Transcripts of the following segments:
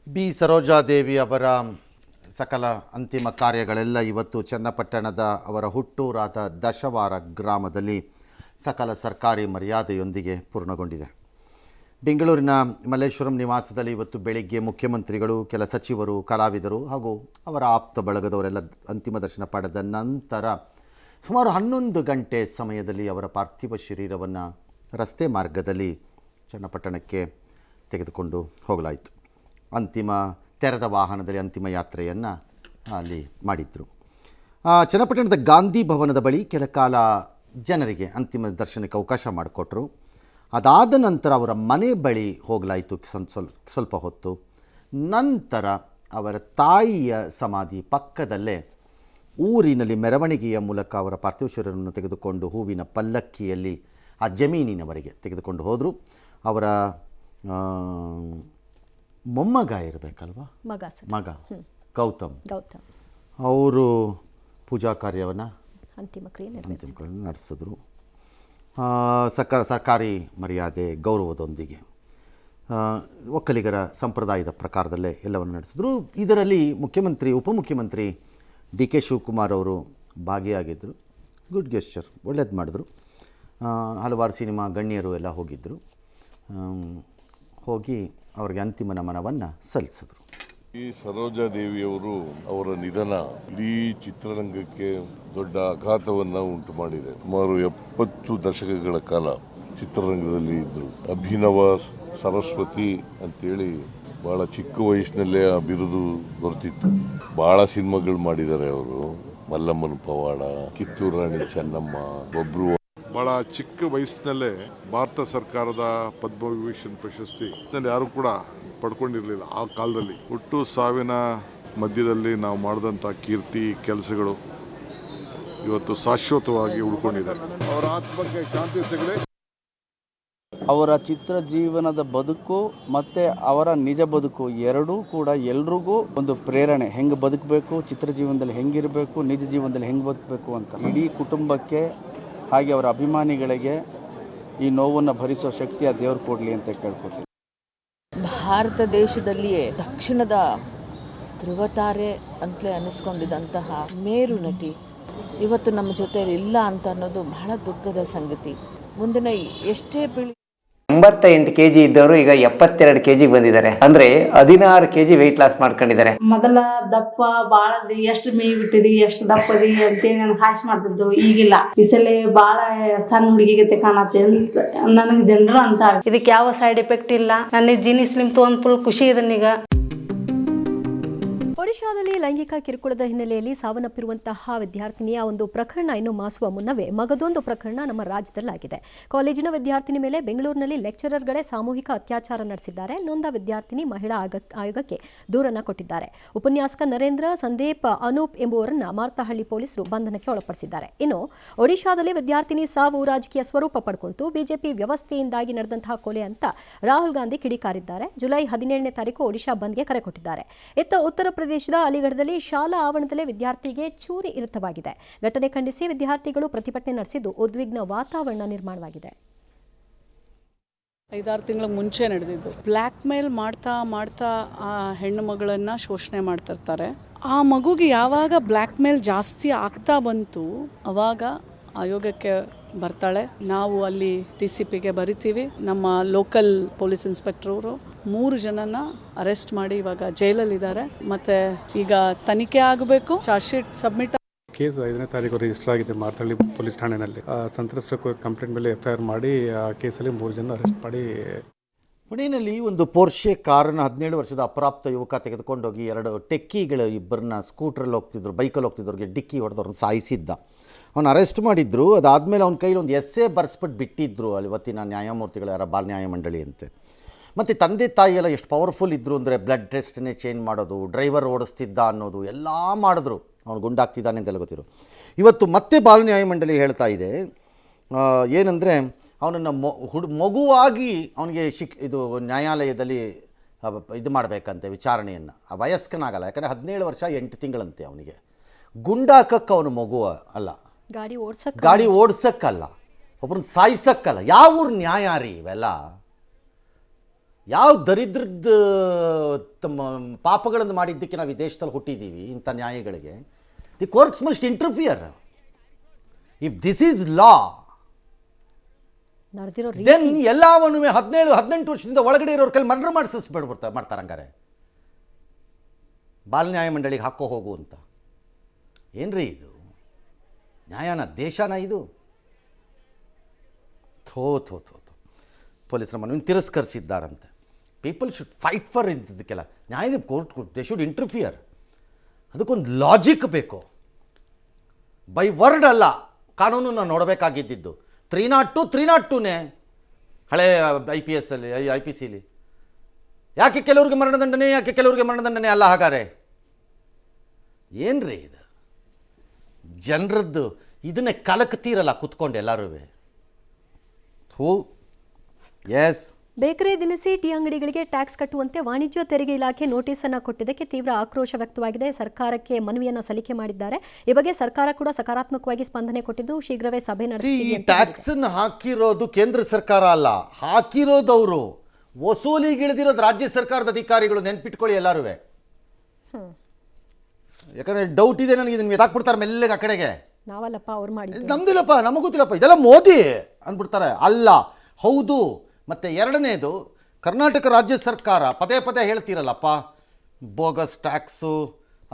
B Sarojadevi ಅವರ ಸಕಲ ಅಂತಿಮ ಕಾರ್ಯಗಳೆಲ್ಲ ಇವತ್ತು ಚನ್ನಪಟ್ಟಣದ ಅವರ ಹುಟ್ಟೂರಾದ ದಶವಾರ ಗ್ರಾಮದಲ್ಲಿ ಸಕಲ ಸರ್ಕಾರಿ ಮರ್ಯಾದೆಯೊಂದಿಗೆ ಪೂರ್ಣಗೊಂಡಿದೆ. ಬೆಂಗಳೂರಿನ ಮಲ್ಲೇಶ್ವರಂ ನಿವಾಸದಲ್ಲಿ ಇವತ್ತು ಬೆಳಿಗ್ಗೆ ಮುಖ್ಯಮಂತ್ರಿಗಳು, ಕೆಲ ಸಚಿವರು, ಕಲಾವಿದರು ಹಾಗೂ ಅವರ ಆಪ್ತ ಬಳಗದವರೆಲ್ಲ ಅಂತಿಮ ದರ್ಶನ ಪಡೆದ ನಂತರ ಸುಮಾರು 11 ಗಂಟೆ ಸಮಯದಲ್ಲಿ ಅವರ ಪಾರ್ಥಿವ ಶರೀರವನ್ನು ರಸ್ತೆ ಮಾರ್ಗದಲ್ಲಿ ಚನ್ನಪಟ್ಟಣಕ್ಕೆ ತೆಗೆದುಕೊಂಡು ಹೋಗಲಾಯಿತು. ಅಂತಿಮ ತೆರೆದ ವಾಹನದಲ್ಲಿ ಅಂತಿಮ ಯಾತ್ರೆಯನ್ನು ಅಲ್ಲಿ ಮಾಡಿದರು. ಚನ್ನಪಟ್ಟಣದ ಗಾಂಧಿ ಭವನದ ಬಳಿ ಕೆಲ ಕಾಲ ಜನರಿಗೆ ಅಂತಿಮ ದರ್ಶನಕ್ಕೆ ಅವಕಾಶ ಮಾಡಿಕೊಟ್ರು. ಅದಾದ ನಂತರ ಅವರ ಮನೆ ಬಳಿ ಹೋಗಲಾಯಿತು ಸ್ವಲ್ಪ ಹೊತ್ತು. ನಂತರ ಅವರ ತಾಯಿಯ ಸಮಾಧಿ ಪಕ್ಕದಲ್ಲೇ ಊರಿನಲ್ಲಿ ಮೆರವಣಿಗೆಯ ಮೂಲಕ ಅವರ ಪಾರ್ಥಿವ ಶರೀರವನ್ನು ತೆಗೆದುಕೊಂಡು ಹೂವಿನ ಪಲ್ಲಕ್ಕಿಯಲ್ಲಿ ಆ ಜಮೀನಿನವರೆಗೆ ತೆಗೆದುಕೊಂಡು ಹೋದರು. ಅವರ ಮೊಮ್ಮಗ ಇರಬೇಕಲ್ವ, ಮಗ ಗೌತಮ್ ಅವರು ಪೂಜಾ ಕಾರ್ಯವನ್ನು ಅಂತಿಮ ಕ್ರಿಯೆ ನಡೆಸಿದ್ರು. ಸರ್ಕಾರಿ ಮರ್ಯಾದೆ ಗೌರವದೊಂದಿಗೆ ಒಕ್ಕಲಿಗರ ಸಂಪ್ರದಾಯದ ಪ್ರಕಾರದಲ್ಲೇ ಎಲ್ಲವನ್ನು ನಡೆಸಿದ್ರು. ಇದರಲ್ಲಿ ಮುಖ್ಯಮಂತ್ರಿ, ಉಪಮುಖ್ಯಮಂತ್ರಿ ಡಿ ಕೆ ಶಿವಕುಮಾರ್ ಅವರು ಭಾಗಿಯಾಗಿದ್ದರು. ಗುಡ್ ಗೆಸ್ಚರ್, ಒಳ್ಳೇದು ಮಾಡಿದ್ರು. ಹಲವಾರು ಸಿನಿಮಾ ಗಣ್ಯರು ಎಲ್ಲ ಹೋಗಿದ್ದರು. ಹೋಗಿ ಅವರಿಗೆ ಅಂತಿಮ ನಮನವನ್ನು ಸಲ್ಲಿಸಿದ್ರು. ಈ ಸರೋಜಾದೇವಿಯವರು ಅವರ ನಿಧನ ಇಡೀ ಚಿತ್ರರಂಗಕ್ಕೆ ದೊಡ್ಡ ಆಘಾತವನ್ನು ಉಂಟು ಮಾಡಿದೆ. ಸುಮಾರು 70 ದಶಕಗಳ ಕಾಲ ಚಿತ್ರರಂಗದಲ್ಲಿ ಇದ್ದರು. ಅಭಿನವ ಸರಸ್ವತಿ ಅಂತೇಳಿ ಬಹಳ ಚಿಕ್ಕ ವಯಸ್ಸಿನಲ್ಲೇ ಆ ಬಿರುದು ದೊರೆತಿತ್ತು. ಬಹಳ ಸಿನಿಮಾಗಳು ಮಾಡಿದ್ದಾರೆ ಅವರು. ಮಲ್ಲಮ್ಮನ ಪವಾಡ, ಕಿತ್ತೂರು ರಾಣಿ ಚೆನ್ನಮ್ಮ, ಒಬ್ರು. ಬಹಳ ಚಿಕ್ಕ ವಯಸ್ಸಿನಲ್ಲೇ ಭಾರತ ಸರ್ಕಾರದ ಪದ್ಮವಿಭೂಷಣ್ ಪ್ರಶಸ್ತಿ ಯಾರು ಕೂಡ ಪಡ್ಕೊಂಡಿರಲಿಲ್ಲ ಆ ಕಾಲದಲ್ಲಿ. ಹುಟ್ಟು ಸಾವಿನ ಮಧ್ಯದಲ್ಲಿ ನಾವು ಮಾಡಿದಂಥ ಕೀರ್ತಿ ಕೆಲಸಗಳು ಇವತ್ತು ಶಾಶ್ವತವಾಗಿ ಉಳ್ಕೊಂಡಿದೆ. ಅವರ ಆತ್ಮಕ್ಕೆ ಶಾಂತಿ ಸಿಗಲಿ. ಅವರ ಚಿತ್ರ ಜೀವನದ ಬದುಕು ಮತ್ತು ಅವರ ನಿಜ ಬದುಕು ಎರಡೂ ಕೂಡ ಎಲ್ರಿಗೂ ಒಂದು ಪ್ರೇರಣೆ. ಹೆಂಗೆ ಬದುಕಬೇಕು, ಚಿತ್ರ ಜೀವನದಲ್ಲಿ ಹೆಂಗಿರಬೇಕು, ನಿಜ ಜೀವನದಲ್ಲಿ ಹೆಂಗೆ ಬದುಕಬೇಕು ಅಂತ ಇಡೀ ಕುಟುಂಬಕ್ಕೆ ಹಾಗೆ ಅವರ ಅಭಿಮಾನಿಗಳಿಗೆ ಈ ನೋವನ್ನು ಭರಿಸೋ ಶಕ್ತಿ ಆ ದೇವರು ಕೊಡಲಿ ಅಂತ ಕೇಳ್ಕೊತೀನಿ. ಭಾರತ ದೇಶದಲ್ಲಿಯೇ ದಕ್ಷಿಣದ ಧ್ರುವತಾರೆ ಅಂತಲೇ ಅನ್ನಿಸ್ಕೊಂಡಿದ್ದಂತಹ ಮೇರು ನಟಿ ಇವತ್ತು ನಮ್ಮ ಜೊತೆ ಇಲ್ಲ ಅಂತ ಅನ್ನೋದು ಬಹಳ ದುಃಖದ ಸಂಗತಿ. ಮುಂದಿನ ಎಷ್ಟೇ 88 kg ಇದ್ದವರು ಈಗ 72 kg ಬಂದಿದ್ದಾರೆ. ಅಂದ್ರೆ 16 kg ವೆಯ್ಟ್ ಲಾಸ್ ಮಾಡ್ಕೊಂಡಿದ್ದಾರೆ. ಮೊದಲ ದಪ್ಪ ಬಾಳದಿ, ಎಷ್ಟು ಮೇಯ್ ಬಿಟ್ಟಿದಿ, ಎಷ್ಟು ದಪ್ಪದಿ ಅಂತೇಳಿ ನನಗೆ ಹಾಸ್ ಮಾಡ್ತಿದ್ದು. ಈಗಿಲ್ಲ, ಬಿಸಲೇ ಬಾಳ ಸಣ್ಣ ಹುಡುಗಿಗತೆ ಕಾಣತ್ತೆ ನನಗೆ ಜನರು ಅಂತ. ಇದಕ್ಕೆ ಯಾವ ಸೈಡ್ ಎಫೆಕ್ಟ್ ಇಲ್ಲ. ನನಗೆ ಜೀನಿ ಸ್ಲಿಮ್ ತೊಗೊಂಡು ಫುಲ್ ಖುಷಿ ಇದನ್ನೀಗ. ಒಡಿಶಾದಲ್ಲಿ ಲೈಂಗಿಕ ಕಿರುಕುಳದ ಹಿನ್ನೆಲೆಯಲ್ಲಿ ಸಾವನ್ನಪ್ಪಿರುವಂತಹ ವಿದ್ಯಾರ್ಥಿನಿಯ ಒಂದು ಪ್ರಕರಣ ಇನ್ನು ಮಾಸುವ ಮುನ್ನವೇ ಮಗದೊಂದು ಪ್ರಕರಣ ನಮ್ಮ ರಾಜ್ಯದಲ್ಲಾಗಿದೆ. ಕಾಲೇಜಿನ ವಿದ್ಯಾರ್ಥಿನಿ ಮೇಲೆ ಬೆಂಗಳೂರಿನಲ್ಲಿ ಲೆಕ್ಚರರ್ಗಳೇ ಸಾಮೂಹಿಕ ಅತ್ಯಾಚಾರ ನಡೆಸಿದ್ದಾರೆ. ನೊಂದ ವಿದ್ಯಾರ್ಥಿನಿ ಮಹಿಳಾ ಆಯೋಗಕ್ಕೆ ದೂರನ್ನು ಕೊಟ್ಟಿದ್ದಾರೆ. ಉಪನ್ಯಾಸಕ ನರೇಂದ್ರ ಸಂದೀಪ್ ಅನೂಪ್ ಎಂಬುವರನ್ನ ಮಾರ್ತಹಳ್ಳಿ ಪೊಲೀಸರು ಬಂಧನಕ್ಕೆ ಒಳಪಡಿಸಿದ್ದಾರೆ. ಇನ್ನು ಒಡಿಶಾದಲ್ಲಿ ವಿದ್ಯಾರ್ಥಿನಿ ಸಾವು ರಾಜಕೀಯ ಸ್ವರೂಪ ಪಡ್ಕೊಳ್ತು. ಬಿಜೆಪಿ ವ್ಯವಸ್ಥೆಯಿಂದಾಗಿ ನಡೆದಂತಹ ಕೊಲೆ ಅಂತ ರಾಹುಲ್ ಗಾಂಧಿ ಕಿಡಿಕಾರಿದ್ದಾರೆ. ಜುಲೈ 17ನೇ ತಾರೀಕು ಒಡಿಶಾ ಬಂದ್ಗೆ ಕರೆ ಕೊಟ್ಟಿದ್ದಾರೆ. ಇತ್ತ ಉತ್ತರ ಪ್ರದೇಶದ ಅಲಿಗಢದಲ್ಲಿ ಶಾಲಾ ಆವರಣದಲ್ಲೇ ವಿದ್ಯಾರ್ಥಿಗೆ ಚೂರಿ ಇರಿತವಾಗಿದೆ. ಘಟನೆ ಖಂಡಿಸಿ ವಿದ್ಯಾರ್ಥಿಗಳು ಪ್ರತಿಭಟನೆ ನಡೆಸಿದ್ದು ಉದ್ವಿಗ್ನ ವಾತಾವರಣ ನಿರ್ಮಾಣವಾಗಿದೆ. 5-6 ತಿಂಗಳ ಮುಂಚೆ ನಡೆದಿದ್ದು. ಬ್ಲ್ಯಾಕ್ ಮೇಲ್ ಮಾಡ್ತಾ ಆ ಹೆಣ್ಣು ಮಗಳನ್ನು ಶೋಷಣೆ ಮಾಡ್ತಿರ್ತಾರೆ. ಆ ಮಗುಗೆ ಯಾವಾಗ ಬ್ಲ್ಯಾಕ್ ಮೇಲ್ ಜಾಸ್ತಿ ಆಗ್ತಾ ಬಂತು ಅವಾಗ ಆಯೋಗಕ್ಕೆ ಬರ್ತಾಳೆ. ನಾವು ಅಲ್ಲಿ TCPಗೆ ಬರಿತೀವಿ. ನಮ್ಮ ಲೋಕಲ್ ಪೊಲೀಸ್ ಇನ್ಸ್ಪೆಕ್ಟರ್ ಅವರು 3 ಜನನ ಅರೆಸ್ಟ್ ಮಾಡಿ ಇವಾಗ ಜೈಲಲ್ಲಿದ್ದಾರೆ. ಮತ್ತೆ ಈಗ ತನಿಖೆ ಆಗಬೇಕು, ಚಾರ್ಜ್ ಶೀಟ್ ಸಬ್ಮಿಟ್. ಕೇಸ್ 5ನೇ ತಾರೀಕು ರಿಜಿಸ್ಟರ್ ಆಗಿದೆ ಮಾರ್ತಳ್ಳಿ ಪೊಲೀಸ್ ಠಾಣೆಯಲ್ಲಿ. ಸಂತ್ರಸ್ತರ ಕಂಪ್ಲೇಂಟ್ ಮೇಲೆ FIR ಮಾಡಿ ಆ ಕೇಸಲ್ಲಿ 3 ಜನ ಅರೆಸ್ಟ್ ಮಾಡಿ. ಪುಣೆಯಲ್ಲಿ ಒಂದು ಪೋರ್ಷೆ ಕಾರನ್ನು 17 ವರ್ಷದ ಅಪ್ರಾಪ್ತ ಯುವಕ ತೆಗೆದುಕೊಂಡೋಗಿ 2 ಟೆಕ್ಕಿಗಳು ಇಬ್ಬರನ್ನ ಸ್ಕೂಟ್ರಲ್ಲಿ ಹೋಗ್ತಿದ್ರು, ಬೈಕಲ್ಲಿ ಹೋಗ್ತಿದ್ದವ್ರಿಗೆ ಡಿಕ್ಕಿ ಹೊಡೆದು ಅವ್ರನ್ನ ಸಾಯಿಸಿದ್ದ. ಅವನು ಅರೆಸ್ಟ್ ಮಾಡಿದ್ರು. ಅದಾದಮೇಲೆ ಅವನ ಕೈಲಿ ಒಂದು ಎಸ್ಸೆ ಬರ್ಸ್ಬಿಟ್ಟು ಬಿಟ್ಟಿದ್ರು ಅಲ್ಲಿ ಇವತ್ತಿನ ನ್ಯಾಯಮೂರ್ತಿಗಳು, ಯಾರ ಬಾಲ್ ನ್ಯಾಯ ಮಂಡಳಿ ಅಂತೆ. ಮತ್ತು ತಂದೆ ತಾಯಿ ಎಲ್ಲ ಎಷ್ಟು ಪವರ್ಫುಲ್ ಇದ್ದರು ಅಂದರೆ ಬ್ಲಡ್ ಟೆಸ್ಟ್ನೇ ಚೇಂಜ್ ಮಾಡೋದು, ಡ್ರೈವರ್ ಓಡಿಸ್ತಿದ್ದ ಅನ್ನೋದು ಎಲ್ಲ ಮಾಡಿದ್ರು. ಅವನು ಗುಂಡಾಗ್ತಿದ್ದಾನೆ ಅಂತೆಲ್ಲ ಗೊತ್ತಿರು. ಇವತ್ತು ಮತ್ತೆ ಬಾಲ್ ನ್ಯಾಯ ಮಂಡಳಿ ಹೇಳ್ತಾ ಇದೆ ಏನಂದರೆ ಅವನನ್ನು ಮಗುವಾಗಿ ಅವನಿಗೆ ಇದು ನ್ಯಾಯಾಲಯದಲ್ಲಿ ಇದು ಮಾಡಬೇಕಂತೆ ವಿಚಾರಣೆಯನ್ನು. ಆ ವಯಸ್ಕನಾಗಲ್ಲ, ಯಾಕಂದರೆ 17 ವರ್ಷ 8 ತಿಂಗಳಂತೆ ಅವನಿಗೆ. ಗುಂಡಾಕಕ್ಕೆ ಅವನು ಮಗು ಅಲ್ಲ, ಗಾಡಿ ಓಡ್ಸಕ್ಕಲ್ಲ, ಒಬ್ಬರನ್ನ ಸಾಯಿಸಕ್ಕಲ್ಲ. ಯಾವ ನ್ಯಾಯ ರೀ ಇವೆಲ್ಲ? ಯಾವ ದರಿದ್ರದ ತಮ್ಮ ಪಾಪಗಳನ್ನು ಮಾಡಿದ್ದಕ್ಕೆ ನಾವು ಈ ದೇಶದಲ್ಲಿ ಹುಟ್ಟಿದ್ದೀವಿ ಇಂಥ ನ್ಯಾಯಗಳಿಗೆ. The courts must interfere. If this is law, ನಡೆದಿರೋ ದೆನ್ ಎಲ್ಲವನ್ನೂ 17-18 ವರ್ಷದಿಂದ ಒಳಗಡೆ ಇರೋರ ಕೈಲಿ ಮರ್ಡರ್ ಮಾಡ್ತಾರೆ ಹಂಗಾರೆ. ಬಾಲ ನ್ಯಾಯ ಮಂಡಳಿಗೆ ಹಾಕೋ ಹೋಗು ಅಂತ. ಏನ್ರಿ ಇದು ನ್ಯಾಯನ? ದೇಶನ ಇದು? ಥೋ ಥೋ ಥೋ ಥೋ. ಪೊಲೀಸರ ಮನವಿಯನ್ನು ತಿರಸ್ಕರಿಸಿದ್ದಾರಂತೆ. ಪೀಪಲ್ ಶುಡ್ ಫೈಟ್ ಫಾರ್ ಇಂಥದಕ್ಕೆಲ್ಲ. ನ್ಯಾಯ ಕೋರ್ಟ್ ದೇ ಶುಡ್ ಇಂಟರ್ಫಿಯರ್. ಅದಕ್ಕೊಂದು ಲಾಜಿಕ್ ಬೇಕು. ಬೈ ವರ್ಡ್ ಅಲ್ಲ ಕಾನೂನನ್ನು ನೋಡಬೇಕಾಗಿದ್ದು. 302ನೇ ಹಳೆ IPS ಅಲ್ಲಿ IPCಲಿ ಯಾಕೆ ಕೆಲವ್ರಿಗೆ ಮರಣದಂಡನೆ, ಯಾಕೆ ಕೆಲವ್ರಿಗೆ ಮರಣದಂಡನೆ ಅಲ್ಲ? ಹಾಗಾರೆ ಏನ್ರಿ ಇದು? ಜನರದ್ದು ಇದನ್ನೇ ಕಲಕ್ತೀರಲ್ಲ ಕುತ್ಕೊಂಡು ಎಲ್ಲರೂ. ಹೂ ಎಸ್. ಬೇಕರಿ ದಿನಸಿ ಟೀ ಅಂಗಡಿಗಳಿಗೆ ಟ್ಯಾಕ್ಸ್ ಕಟ್ಟುವಂತೆ ವಾಣಿಜ್ಯ ತೆರಿಗೆ ಇಲಾಖೆ ನೋಟಿಸ್ ಅನ್ನು ಕೊಟ್ಟಿದ್ದಕ್ಕೆ ತೀವ್ರ ಆಕ್ರೋಶ ವ್ಯಕ್ತವಾಗಿದೆ. ಸರ್ಕಾರಕ್ಕೆ ಮನವಿಯನ್ನು ಸಲ್ಲಿಕೆ ಮಾಡಿದ್ದಾರೆ. ಈ ಬಗ್ಗೆ ಸರ್ಕಾರ ಕೂಡ ಸಕಾರಾತ್ಮಕವಾಗಿ ಸ್ಪಂದನೆ ಕೊಟ್ಟಿದ್ದು ಶೀಘ್ರವೇ ಸಭೆ ನಡೆಸುತ್ತೀವಿ ಈ ಟ್ಯಾಕ್ಸ್ ಅನ್ನು ಹಾಕಿರೋದು ಕೇಂದ್ರ ಸರ್ಕಾರ ಅಲ್ಲ, ಹಾಕಿರೋದವರು. ವಸೂಲಿಗೆ ಇಳಿದಿರೋದು ರಾಜ್ಯ ಸರ್ಕಾರದ ಅಧಿಕಾರಿಗಳು. ನೆನ್ಪಿಟ್ಕೊಳ್ಳಿ ಎಲ್ಲರೂ. ಯಾಕಂದ್ರೆ ಡೌಟ್ ಇದೆ ನನಗೆ, ಇದನ್ನು ಎದಾಕ್ಬಿಡ್ತಾರೆ ಮೆಲ್ಲಗೆ ಆ ಕಡೆಗೆ. ನಾವಲ್ಲಪ್ಪ ಅವ್ರು ಮಾಡಿದ್ದು, ನಮ್ದಿಲ್ಲಪ್ಪ, ನಮಗೂ ಗೊತ್ತಿಲ್ಲಪ್ಪ, ಇದೆಲ್ಲ ಮೋದಿ ಅಂದ್ಬಿಡ್ತಾರೆ. ಅಲ್ಲ, ಹೌದು. ಮತ್ತು ಎರಡನೇದು, ಕರ್ನಾಟಕ ರಾಜ್ಯ ಸರ್ಕಾರ ಪದೇ ಪದೇ ಹೇಳ್ತೀರಲ್ಲಪ್ಪ, ಬೋಗಸ್ ಟ್ಯಾಕ್ಸು,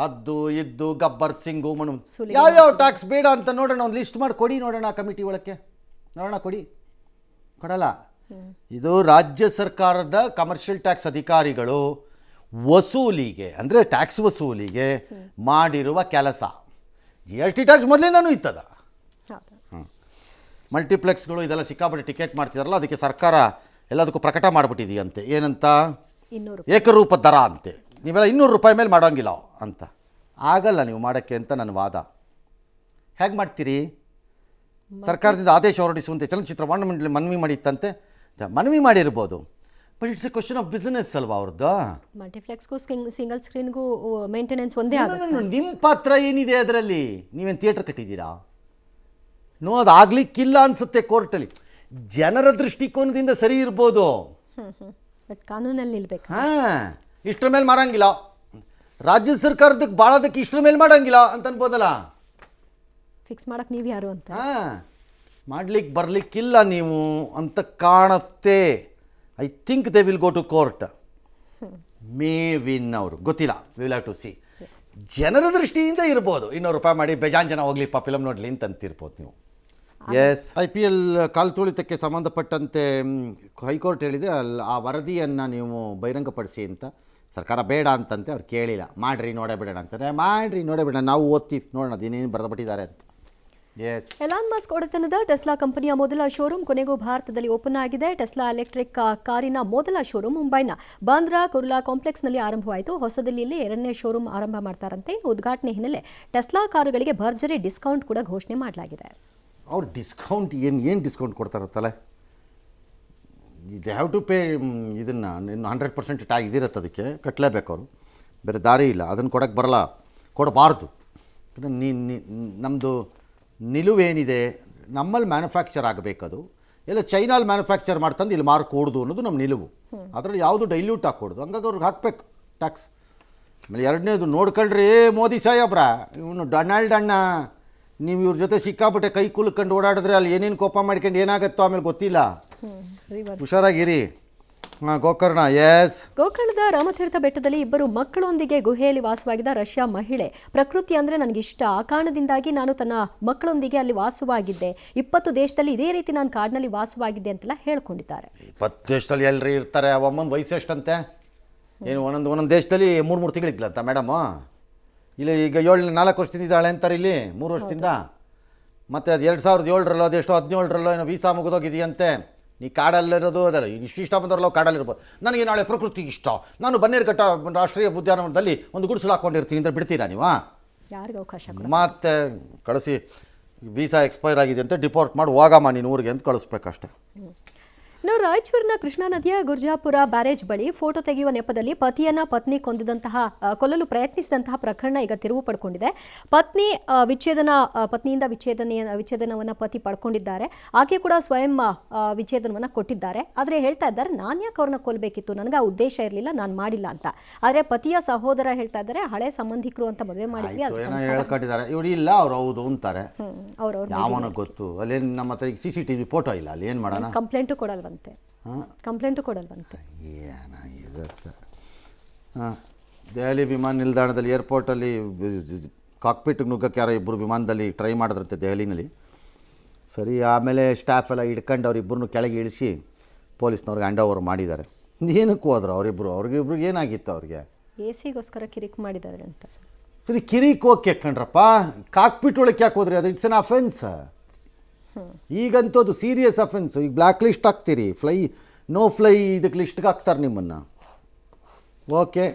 ಅದು ಇದ್ದು ಗಬ್ಬರ್ ಸಿಂಗು ಮಣ್ಣು, ಯಾವ್ಯಾವ ಟ್ಯಾಕ್ಸ್ ಬೇಡ ಅಂತ ನೋಡೋಣ, ಒಂದು ಲಿಸ್ಟ್ ಮಾಡಿ ಕೊಡಿ ನೋಡೋಣ. ಕಮಿಟಿ ಒಳಕ್ಕೆ ನೋಡೋಣ, ಕೊಡಲ್ಲ. ಇದು ರಾಜ್ಯ ಸರ್ಕಾರದ ಕಮರ್ಷಿಯಲ್ ಟ್ಯಾಕ್ಸ್ ಅಧಿಕಾರಿಗಳು ವಸೂಲಿಗೆ, ಅಂದರೆ ಟ್ಯಾಕ್ಸ್ ವಸೂಲಿಗೆ ಮಾಡಿರುವ ಕೆಲಸ. GST ಟ್ಯಾಕ್ಸ್ ಮೊದಲಿಂದನೂ ಇತ್ತದ. ಮಲ್ಟಿಪ್ಲೆಕ್ಸ್ಗಳು ಇದೆಲ್ಲ ಸಿಕ್ಕಾಪಟ್ಟೆ ಟಿಕೆಟ್ ಮಾಡ್ತಿದಾರಲ್ಲ, ಅದಕ್ಕೆ ಸರ್ಕಾರ ಎಲ್ಲದಕ್ಕೂ ಪ್ರಕಟ ಮಾಡಿಬಿಟ್ಟಿದೆಯಂತೆ. ಏನಂತ? ಏಕರೂಪ ದರ ಅಂತೆ. ನೀವೆಲ್ಲ 200 ರೂಪಾಯಿ ಮೇಲೆ ಮಾಡೋಂಗಿಲ್ಲ ಅಂತ. ಆಗಲ್ಲ ನೀವು ಮಾಡೋಕ್ಕೆ ಅಂತ ನನ್ನ ವಾದ. ಹೇಗೆ ಮಾಡ್ತೀರಿ? ಸರ್ಕಾರದಿಂದ ಆದೇಶ ಹೊರಡಿಸುವಂತೆ ಚಲನಚಿತ್ರ ಮಂಡಳಿ ಮನವಿ ಮಾಡಿತ್ತಂತೆ. ಮನವಿ ಮಾಡಿರ್ಬೋದು, but it's A question of business ಅಲ್ವಾ ಅವ್ರದ್ದು. ಮಲ್ಟಿಪ್ಲೆಕ್ಸ್ಗೂ ಸಿಂಗಲ್ ಸ್ಕ್ರೀನ್ಗೂ ಮೇಂಟೆನೆನ್ಸ್ ಒಂದೇ ಆಗುತ್ತೆ. ನಿಮ್ಮ ಪಾತ್ರ ಏನಿದೆ ಅದರಲ್ಲಿ? ನೀವೇನು ಥಿಯೇಟರ್ ಕಟ್ಟಿದ್ದೀರಾ? ನೋ, ಅದು ಆಗ್ಲಿಕ್ಕಿಲ್ಲ ಅನ್ಸುತ್ತೆ ಕೋರ್ಟಲ್ಲಿ. ಜನರ ದೃಷ್ಟಿಕೋನದಿಂದ ಸರಿ ಇರ್ಬೋದು, ಬಟ್ ಕಾನೂನಲ್ಲಿ ನಿಲ್ಬೇಕು. ಇಷ್ಟರ ಮೇಲೆ ಮಾರಂಗಿಲ್ಲ, ರಾಜ್ಯ ಸರ್ಕಾರದಕ್ಕೆ ಭಾಳದಕ್ಕೆ ಇಷ್ಟರ ಮೇಲೆ ಮಾಡಂಗಿಲ್ಲ ಅಂತ ಅನ್ಬೋದಲ್ಲ. ಫಿಕ್ಸ್ ಮಾಡಕ್ಕೆ ನೀವು ಯಾರು ಅಂತ. ಮಾಡ್ಲಿಕ್ಕೆ ಬರಲಿಕ್ಕಿಲ್ಲ ನೀವು ಅಂತ ಕಾಣುತ್ತೆ. I think they will go to court. May win ಅವರು, ಗೊತ್ತಿಲ್ಲ, ವಿಲ್ ಹ್ಯಾವ್ ಟು ಸಿ. ಜನರ ದೃಷ್ಟಿಯಿಂದ ಇರ್ಬೋದು, 200 ರೂಪಾಯಿ ಮಾಡಿ ಬೇಜಾನ್ ಜನ ಹೋಗ್ಲಿಪ್ಪ ಫಿಲಮ್ ನೋಡಲಿ ಅಂತ ಅಂತಿರ್ಬೋದು ನೀವು. ಎಸ್. IPL ಕಾಲು ತುಳಿತಕ್ಕೆ ಸಂಬಂಧಪಟ್ಟಂತೆ ಹೈಕೋರ್ಟ್ ಹೇಳಿದೆ, ಆ ವರದಿಯನ್ನು ನೀವು ಬಹಿರಂಗಪಡಿಸಿ ಅಂತ. ಸರ್ಕಾರ ಬೇಡ ಅಂತಂತೆ, ಅವ್ರು ಕೇಳಿಲ್ಲ. ಮಾಡಿರಿ ನೋಡೇ ಬಿಡೋಣ ಅಂತಾರೆ. ಮಾಡಿರಿ ನೋಡೇ ಬಿಡೋಣ, ನಾವು ಓದ್ತೀವಿ, ನೋಡೋಣ ಅದೇನೇನು ಬರೆದುಬಿಟ್ಟಿದ್ದಾರೆ ಅಂತ. ಎಸ್. ಎಲಾನ್ ಮಸ್ಕ್ ಒಡೆತನದ ಟೆಸ್ಲಾ ಕಂಪನಿಯ ಮೊದಲ ಶೋರೂಮ್ ಕೊನೆಗೂ ಭಾರತದಲ್ಲಿ ಓಪನ್ ಆಗಿದೆ. ಟೆಸ್ಲಾ ಎಲೆಕ್ಟ್ರಿಕ್ ಕಾರಿನ ಮೊದಲ ಶೋರೂಮ್ ಮುಂಬೈನ ಬಾಂದ್ರಾ ಕುರ್ಲಾ ಕಾಂಪ್ಲೆಕ್ಸ್ನಲ್ಲಿ ಆರಂಭವಾಯಿತು. ಹೊಸದಿಲ್ಲಿಯಲ್ಲಿ 2ನೇ ಶೋರೂಮ್ ಆರಂಭ ಮಾಡ್ತಾರಂತೆ. ಉದ್ಘಾಟನೆ ಹಿನ್ನೆಲೆ ಟೆಸ್ಲಾ ಕಾರುಗಳಿಗೆ ಭರ್ಜರಿ ಡಿಸ್ಕೌಂಟ್ ಕೂಡ ಘೋಷಣೆ ಮಾಡಲಾಗಿದೆ. ಅವ್ರು ಡಿಸ್ಕೌಂಟ್ ಏನು ಡಿಸ್ಕೌಂಟ್ ಕೊಡ್ತಾರತ್ತಲ್ಲ, ದೇ ಹ್ಯಾವ್ ಟು ಪೇ. ಇದನ್ನು 100% ಟ್ಯಾಗ್ ಇದಿರುತ್ತೆ, ಅದಕ್ಕೆ ಕಟ್ಟಲೇಬೇಕು ಅವರು, ಬೇರೆ ದಾರಿ ಇಲ್ಲ. ಅದನ್ನು ಕೊಡೋಕ್ಕೆ ಬರಲ್ಲ, ಕೊಡಬಾರ್ದು. ನಮ್ಮದು ನಿಲುವೇನಿದೆ, ನಮ್ಮಲ್ಲಿ ಮ್ಯಾನುಫ್ಯಾಕ್ಚರ್ ಆಗಬೇಕದು. ಎಲ್ಲ ಚೈನಲ್ಲಿ ಮ್ಯಾನುಫ್ಯಾಕ್ಚರ್ ಮಾಡ್ತಂದು ಇಲ್ಲಿ ಮಾರ್ಕೊಡ್ದು ಅನ್ನೋದು ನಮ್ಮ ನಿಲುವು. ಅದರಲ್ಲಿ ಯಾವುದು ಡೈಲ್ಯೂಟ್ ಹಾಕ್ಕೊಡ್ದು, ಹಂಗಾಗಿ ಅವ್ರಿಗೆ ಹಾಕಬೇಕು ಟ್ಯಾಕ್ಸ್. ಆಮೇಲೆ ಎರಡನೇದು ನೋಡ್ಕೊಳ್ರಿ, ಮೋದಿ ಸಾಹೇಬ್ರ, ಇವನು ಡೊನಾಲ್ಡ್ ಅಣ್ಣ, ನೀವು ಇವ್ರ ಜೊತೆ ಸಿಕ್ಕಾಬಿಟ್ಟೆ ಕೈ ಕುಲ್ಕೊಂಡು ಓಡಾಡಿದ್ರೆ ಅಲ್ಲಿ ಏನೇನು ಕೋಪ ಮಾಡ್ಕೊಂಡು ಏನಾಗುತ್ತೋ ಆಮೇಲೆ ಗೊತ್ತಿಲ್ಲ. ಹುಷಾರಾಗಿರಿ. ಗೋಕರ್ಣ. ಎಸ್. ಗೋಕರ್ಣದ ರಾಮತೀರ್ಥ ಬೆಟ್ಟದಲ್ಲಿ 2 ಮಕ್ಕಳೊಂದಿಗೆ ಗುಹೆಯಲ್ಲಿ ವಾಸವಾಗಿದ್ದ ರಷ್ಯಾ ಮಹಿಳೆ, ಪ್ರಕೃತಿ ಅಂದರೆ ನನಗಿಷ್ಟ, ಆ ಕಾರಣದಿಂದಾಗಿ ನಾನು ತನ್ನ ಮಕ್ಕಳೊಂದಿಗೆ ಅಲ್ಲಿ ವಾಸವಾಗಿದ್ದೆ. 20 ದೇಶದಲ್ಲಿ ಇದೇ ರೀತಿ ನಾನು ಕಾಡಿನಲ್ಲಿ ವಾಸವಾಗಿದ್ದೆ ಅಂತೆಲ್ಲ ಹೇಳ್ಕೊಂಡಿದ್ದಾರೆ. 20 ದೇಶದಲ್ಲಿ ಎಲ್ಲರೂ ಇರ್ತಾರೆ. ಅಮ್ಮನ ವಯಸ್ಸು ಎಷ್ಟಂತೆ? ಏನು ಒಂದೊಂದು ದೇಶದಲ್ಲಿ 3 ತಿಂಗಳಿದ್ಲಂತ ಮೇಡಮು. ಇಲ್ಲಿ ಈಗ 4 ವರ್ಷದಿಂದ ಇದ್ದಾಳೆ ಅಂತಾರೆ, ಇಲ್ಲಿ 3 ವರ್ಷದಿಂದ. ಮತ್ತು ಅದು 2007ರಲ್ಲೋ ಅದೆಷ್ಟೋ 17ರಲ್ಲೋ ಏನೋ ವೀಸಾ ಮುಗಿದೋಗಿದೆಯಂತೆ. ನೀ ಕಾಡಲ್ಲಿರೋದು ಅದಲ್ಲ, ಇಷ್ಟ ಬಂದವರಲ್ಲ ಕಾಡಲ್ಲಿರ್ಬೋದು. ನನಗೆ ನಾಳೆ ಪ್ರಕೃತಿ ಇಷ್ಟ, ನಾನು ಬನ್ನೇರುಘಟ್ಟ ರಾಷ್ಟ್ರೀಯ ಉದ್ಯಾನವನದಲ್ಲಿ ಒಂದು ಗುಡಿಸಲು ಹಾಕ್ಕೊಂಡಿರ್ತೀನಿ ಅಂತ ಬಿಡ್ತೀರಾ ನೀವು? ಯಾರಿಗೆ ಅವಕಾಶ? ಮತ್ತೆ ಕಳಿಸಿ, ವೀಸಾ ಎಕ್ಸ್ಪೈರ್ ಆಗಿದೆ ಅಂತ ಡಿಪೋರ್ಟ್ ಮಾಡಿ ಹೋಗಮ್ಮ ನೀನು ಊರಿಗೆ ಅಂತ ಕಳಿಸ್ಬೇಕಷ್ಟೆ. ಇನ್ನು ರಾಯಚೂರಿನ ಕೃಷ್ಣಾ ನದಿಯ ಗುರ್ಜಾಪುರ ಬ್ಯಾರೇಜ್ ಬಳಿ ಫೋಟೋ ತೆಗೆಯುವ ನೆಪದಲ್ಲಿ ಪತ್ನಿ ಕೊಲ್ಲಲು ಪ್ರಯತ್ನಿಸಿದಂತಹ ಪ್ರಕರಣ ಈಗ ತಿರುವು ಪಡ್ಕೊಂಡಿದೆ. ಪತ್ನಿಯಿಂದ ವಿಚ್ಛೇದನವನ್ನು ಪತಿ ಪಡ್ಕೊಂಡಿದ್ದಾರೆ. ಆಕೆ ಕೂಡ ಸ್ವಯಂ ವಿಚ್ಛೇದನವನ್ನು ಕೊಟ್ಟಿದ್ದಾರೆ. ಆದರೆ ಹೇಳ್ತಾ ಇದ್ದಾರೆ, ನಾನು ಯಾಕೆ ಅವ್ರನ್ನ ಕೊಲ್ಲಬೇಕಿತ್ತು, ನನಗೆ ಆ ಉದ್ದೇಶ ಇರಲಿಲ್ಲ, ನಾನು ಮಾಡಿಲ್ಲ ಅಂತ. ಆದರೆ ಪತಿಯ ಸಹೋದರ ಹೇಳ್ತಾ ಇದ್ದಾರೆ, ಹಳೆ ಸಂಬಂಧಿಕರು ಅಂತ ಮದುವೆ ಮಾಡಿದ್ವಿ, ಅದು ಹೇಳ್ಕೊಂಡಿದ್ದಾರೆ. ಇವರು ಇಲ್ಲ, ಅವ್ರು ಹೌದು ಅಂತಾರೆ. ಯಾವನ ಗೊತ್ತು. ಅಲ್ಲೇನು ನಮ್ಮ ಹತ್ರ ಈಗ CCTV ಫೋಟೋ ಇಲ್ಲ, ಅಲ್ಲಿ ಏನು ಮಾಡೋಣ? ಕಂಪ್ಲೇಂಟು ಕೊಡಲ್ವಂತೆ. ದೆಹಲಿ ವಿಮಾನ ನಿಲ್ದಾಣದಲ್ಲಿ ಏರ್ಪೋರ್ಟಲ್ಲಿ ಕಾಕ್ಪಿಟ್ಗೆ ನುಗ್ಗಕ್ಕೆ ಯಾರೋ ಇಬ್ಬರು ವಿಮಾನದಲ್ಲಿ ಟ್ರೈ ಮಾಡಿದ್ರಂತೆ ದೆಹಲಿನಲ್ಲಿ. ಸರಿ, ಆಮೇಲೆ ಸ್ಟಾಫ್ ಎಲ್ಲ ಹಿಡ್ಕೊಂಡು ಅವರಿಬ್ಬರನ್ನು ಕೆಳಗೆ ಇಳಿಸಿ ಪೊಲೀಸ್ನವ್ರಿಗೆ ಹ್ಯಾಂಡ್ ಓವರ್ ಮಾಡಿದ್ದಾರೆ. ಏನಕ್ಕೆ ಹೋದ್ರು ಅವ್ರಿಗಿಬ್ರಿಗೆ ಏನಾಗಿತ್ತು? ಅವ್ರಿಗೆ AC ಗೋಸ್ಕರ ಕಿರಿಕ್ ಮಾಡಿದ್ದಾರೆ ಅಂತ ಸರ್. ಸರಿ, ಕಿರಿಕ್ ಹೋಗಿ ಕೆಕ್ಕಂಡ್ರಪ್ಪ, ಕಾಕ್ಪಿಟ್ ಒಳಗೆ ಯಾಕೆ ಹೋದ್ರಿ? ಅದು ಇಟ್ಸ್ ಎನ್ ಅಫೆನ್ಸ್. ಈಗಂತೂ ಅದು ಸೀರಿಯಸ್ ಅಫೆನ್ಸು. ಈಗ ಬ್ಲ್ಯಾಕ್ ಲಿಸ್ಟ್ ಹಾಕ್ತೀರಿ, ನೋ ಫ್ಲೈ ಇದಕ್ಕೆ ಲಿಸ್ಟ್ಗೆ ಹಾಕ್ತಾರೆ ನಿಮ್ಮನ್ನು. ಓಕೆ,